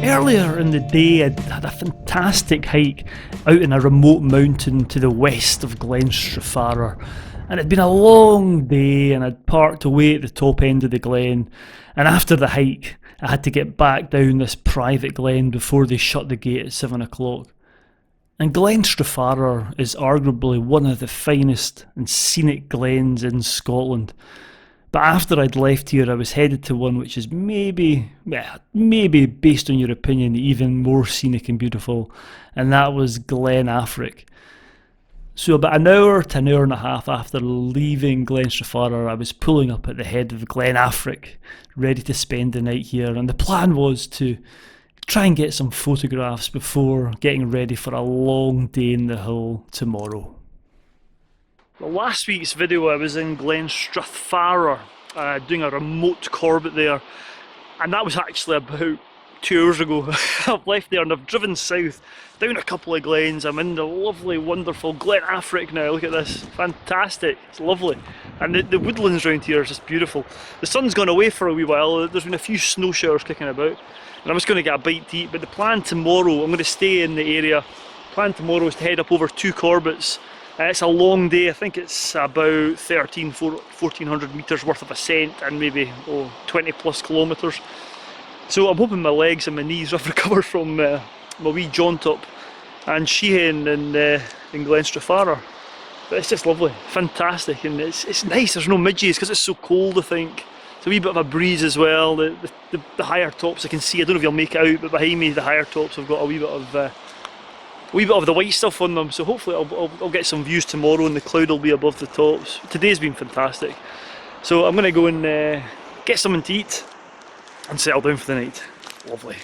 Earlier in the day, I'd had a fantastic hike out in a remote mountain to the west of Glen Strathfarrar, and it'd been a long day, and I'd parked away at the top end of the glen, and after the hike I had to get back down this private glen before they shut the gate at 7 o'clock. And Glen Strathfarrar is arguably one of the finest and scenic glens in Scotland. But after I'd left here, I was headed to one which is maybe based on your opinion, even more scenic and beautiful, and that was Glen Affric. So about an hour to an hour and a half after leaving Glen Strathfarrar, I was pulling up at the head of Glen Affric, ready to spend the night here, and the plan was to try and get some photographs before getting ready for a long day in the hill tomorrow. Well, last week's video I was in Glen Strathfarrar doing a remote corbett there, and that was actually about 2 hours ago. I've left there and I've driven south down a couple of glens. I'm in the lovely, wonderful Glen Affric now. Look at this, fantastic, it's lovely, and the woodlands around here is just beautiful. The sun's gone away for a wee while, there's been a few snow showers kicking about, and I'm just going to get a bite to eat. But the plan tomorrow, I'm going to stay in the area. The plan tomorrow is to head up over 2 corbets. It's a long day. I think it's about 1400 metres worth of ascent and maybe 20 plus kilometres. So I'm hoping my legs and my knees have recovered from my wee jaunt up and Sheehan in Glen Strathfarrar. But it's just lovely, fantastic, and it's nice. There's no midges because it's so cold. I think it's a wee bit of a breeze as well. The higher tops I can see. I don't know if you'll make it out, but behind me the higher tops have got a wee bit of the white stuff on them, so hopefully I'll get some views tomorrow and the cloud will be above the tops. Today's been fantastic, so I'm going to go and get something to eat and settle down for the night. Lovely.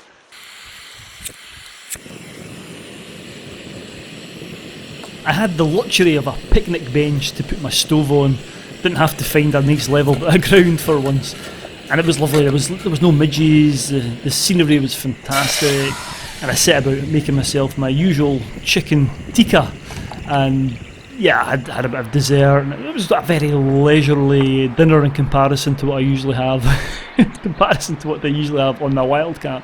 I had the luxury of a picnic bench to put my stove on. Didn't have to find a nice level bit of ground for once, and it was lovely. There was no midges, the scenery was fantastic. And I set about making myself my usual chicken tikka, and yeah, I had a bit of dessert, and it was a very leisurely dinner in comparison to what I usually have, in comparison to what they usually have on my wild camp.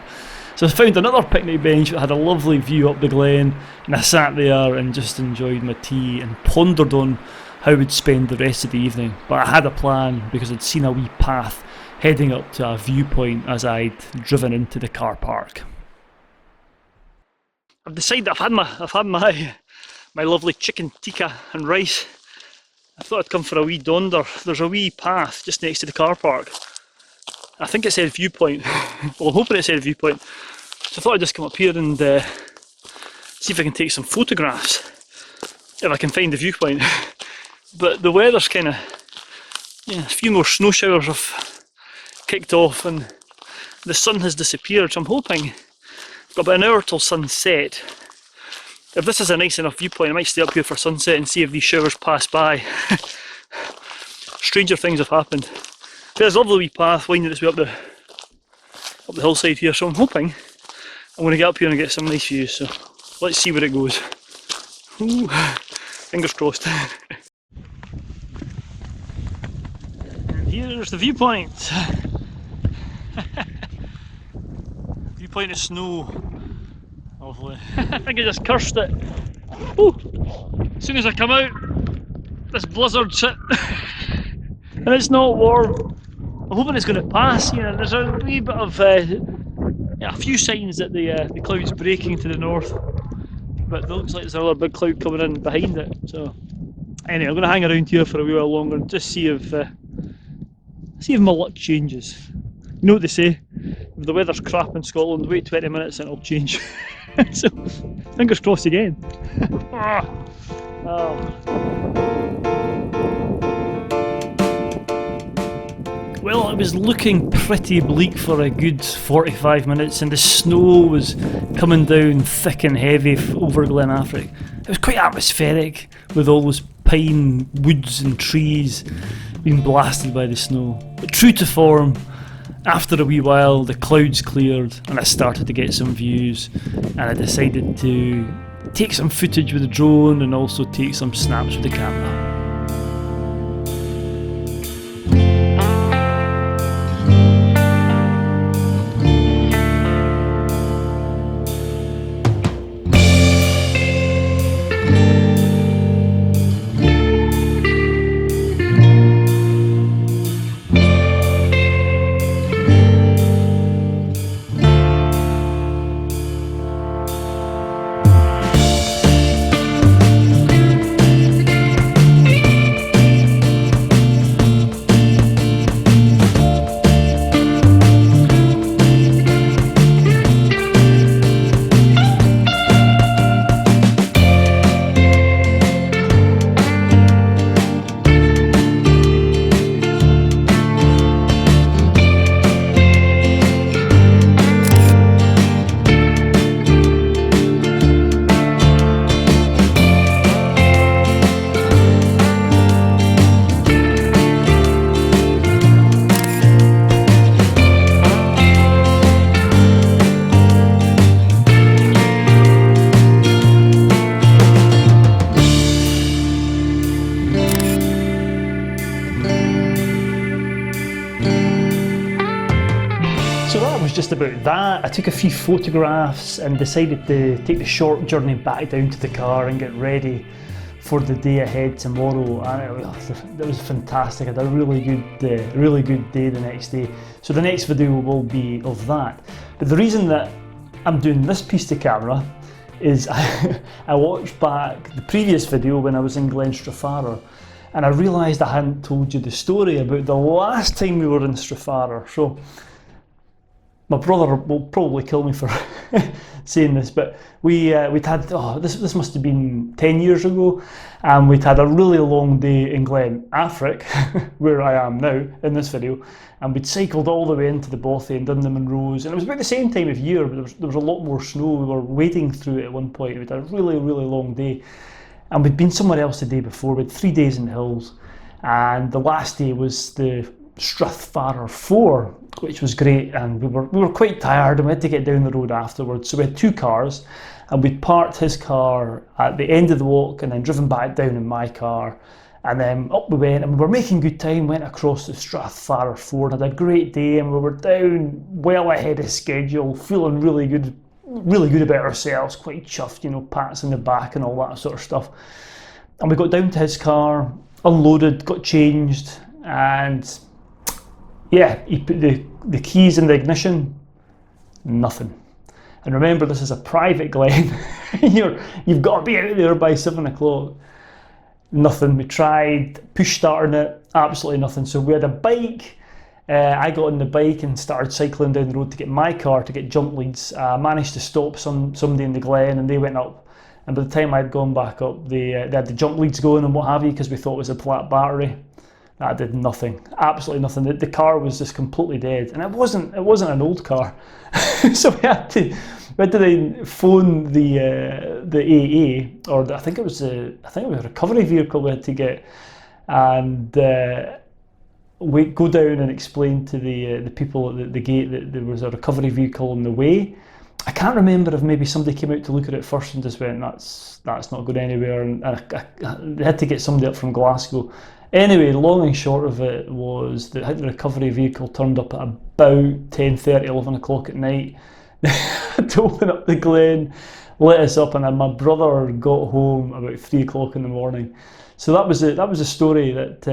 So I found another picnic bench that had a lovely view up the glen, and I sat there and just enjoyed my tea and pondered on how I would spend the rest of the evening. But I had a plan because I'd seen a wee path heading up to a viewpoint as I'd driven into the car park. I've decided I've had my lovely chicken tikka and rice. I thought I'd come for a wee donder. There's a wee path just next to the car park. I think it said viewpoint. Well, I'm hoping it said viewpoint. So I thought I'd just come up here and see if I can take some photographs, if I can find the viewpoint. But the weather's kind of, a few more snow showers have kicked off and the sun has disappeared, so I'm hoping got about an hour till sunset. If this is a nice enough viewpoint, I might stay up here for sunset and see if these showers pass by. Stranger things have happened. There's a lovely wee path winding its way up the hillside here, so I'm hoping I'm going to get up here and get some nice views. So let's see where it goes. Ooh, fingers crossed. And here's the viewpoint. Viewpoint of snow. Lovely. I think I just cursed it. Ooh. As soon as I come out, this blizzard's hit. And it's not warm. I'm hoping it's going to pass. There's a wee bit of a few signs that the cloud's breaking to the north, but it looks like there's another big cloud coming in behind it. So anyway, I'm going to hang around here for a wee while longer and just see if my luck changes. You know what they say, if the weather's crap in Scotland, wait 20 minutes and it'll change. So, fingers crossed again. Well, it was looking pretty bleak for a good 45 minutes and the snow was coming down thick and heavy over Glen Affric. It was quite atmospheric with all those pine woods and trees being blasted by the snow. But true to form, after a wee while the clouds cleared and I started to get some views, and I decided to take some footage with the drone and also take some snaps with the camera. just about that. I took a few photographs and decided to take the short journey back down to the car and get ready for the day ahead tomorrow. And it was fantastic. I had a really good day the next day. So the next video will be of that. But the reason that I'm doing this piece to camera is I watched back the previous video when I was in Glen Strathfarrar, and I realised I hadn't told you the story about the last time we were in Strathfarrar. So my brother will probably kill me for saying this, but we'd had, this must have been 10 years ago, and we'd had a really long day in Glen Affric, where I am now in this video, and we'd cycled all the way into the Bothy and done the Munros, and it was about the same time of year, but there was a lot more snow. We were wading through it at one point. We'd had a really long day, and we'd been somewhere else the day before. We had 3 days in the hills, and the last day was the Strathfarrar 4, which was great, and we were quite tired and we had to get down the road afterwards. So we had 2 cars, and we'd parked his car at the end of the walk and then driven back down in my car, and then up we went, and we were making good time. Went across the Strathfarrar Ford, had a great day, and we were down well ahead of schedule, feeling really good about ourselves, quite chuffed, you know, pats in the back and all that sort of stuff. And we got down to his car, unloaded, got changed, and yeah, he put the keys in the ignition, nothing. And remember, this is a private Glen. You've got to be out there by 7 o'clock. Nothing. We tried push starting it, absolutely nothing. So we had a bike. I got on the bike and started cycling down the road to get my car to get jump leads. I managed to stop somebody in the Glen, and they went up. And by the time I'd gone back up, they had the jump leads going and what have you, because we thought it was a flat battery. That did nothing, absolutely nothing. The car was just completely dead, and it wasn't an old car. So we had to then phone the AA, or I think it was a recovery vehicle we had to get, and we go down and explain to the people at the gate that there was a recovery vehicle on the way. I can't remember if maybe somebody came out to look at it first and just went, that's not going anywhere, and they had to get somebody up from Glasgow. Anyway, long and short of it was that the recovery vehicle turned up at about 10:30, 11 o'clock at night to open up the Glen, let us up, and then my brother got home about 3 o'clock in the morning. So that was a story that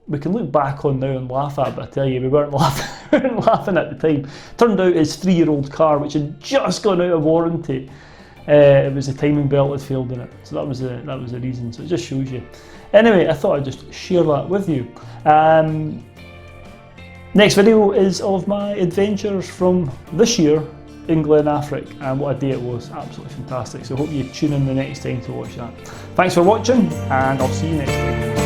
we can look back on now and laugh at, but I tell you, we weren't laughing at the time. Turned out his 3-year-old car, which had just gone out of warranty, it was a timing belt had failed in it. So that was the reason. So it just shows you. Anyway, I thought I'd just share that with you. Next video is of my adventures from this year in Glen Affric, and what a day it was. Absolutely fantastic. So I hope you tune in the next time to watch that. Thanks for watching, and I'll see you next week.